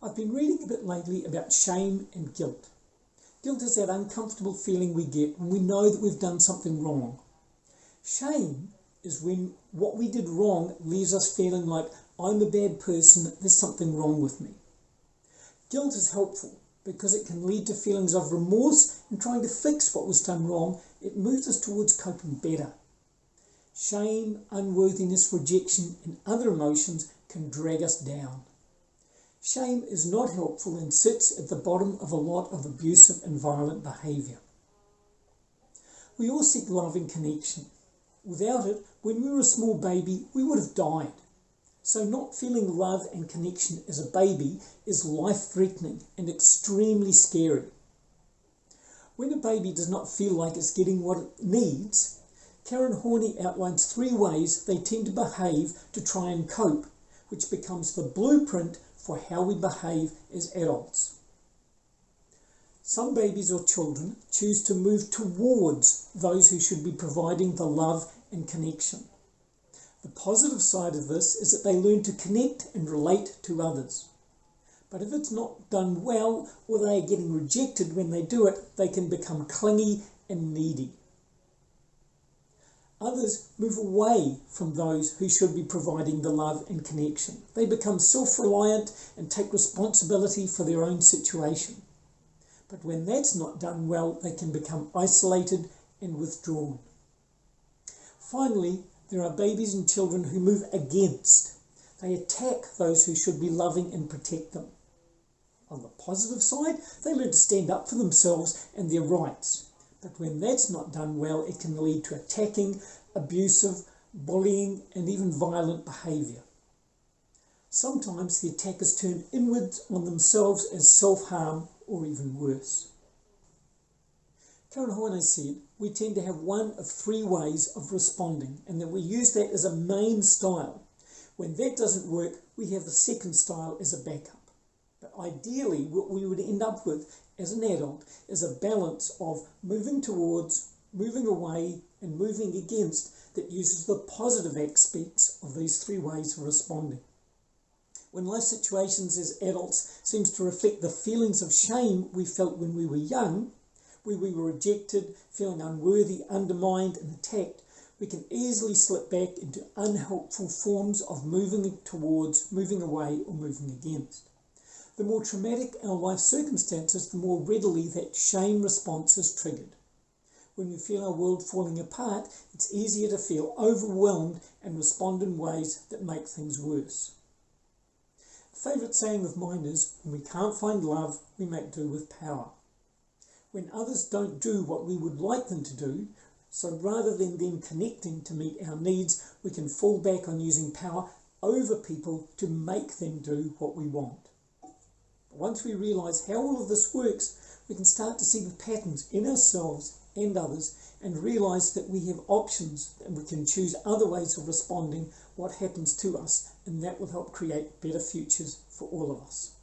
I've been reading a bit lately about shame and guilt. Guilt is that uncomfortable feeling we get when we know that we've done something wrong. Shame is when what we did wrong leaves us feeling like, I'm a bad person, there's something wrong with me. Guilt is helpful because it can lead to feelings of remorse and trying to fix what was done wrong. It moves us towards coping better. Shame, unworthiness, rejection, and other emotions can drag us down. Shame is not helpful and sits at the bottom of a lot of abusive and violent behaviour. We all seek love and connection. Without it, when we were a small baby, we would have died. So not feeling love and connection as a baby is life-threatening and extremely scary. When a baby does not feel like it's getting what it needs, Karen Horney outlines 3 ways they tend to behave to try and cope, which becomes the blueprint for how we behave as adults. Some babies or children choose to move towards those who should be providing the love and connection. The positive side of this is that they learn to connect and relate to others. But if it's not done well, or they are getting rejected when they do it, they can become clingy and needy. Others move away from those who should be providing the love and connection. They become self-reliant and take responsibility for their own situation. But when that's not done well, they can become isolated and withdrawn. Finally, there are babies and children who move against. They attack those who should be loving and protect them. On the positive side, they learn to stand up for themselves and their rights. But when that's not done well, it can lead to attacking, abusive, bullying, and even violent behaviour. Sometimes the attackers turn inwards on themselves as self-harm or even worse. Karen Horney said, we tend to have one of 3 ways of responding, and that we use that as a main style. When that doesn't work, we have the second style as a backup. But ideally, what we would end up with as an adult is a balance of moving towards, moving away, and moving against that uses the positive aspects of these 3 ways of responding. When life situations as adults seems to reflect the feelings of shame we felt when we were young, where we were rejected, feeling unworthy, undermined, and attacked, we can easily slip back into unhelpful forms of moving towards, moving away, or moving against. The more traumatic our life circumstances, the more readily that shame response is triggered. When we feel our world falling apart, it's easier to feel overwhelmed and respond in ways that make things worse. A favourite saying of mine is, when we can't find love, we make do with power. When others don't do what we would like them to do, so rather than them connecting to meet our needs, we can fall back on using power over people to make them do what we want. But once we realise how all of this works, we can start to see the patterns in ourselves and others and realise that we have options and we can choose other ways of responding what happens to us, and that will help create better futures for all of us.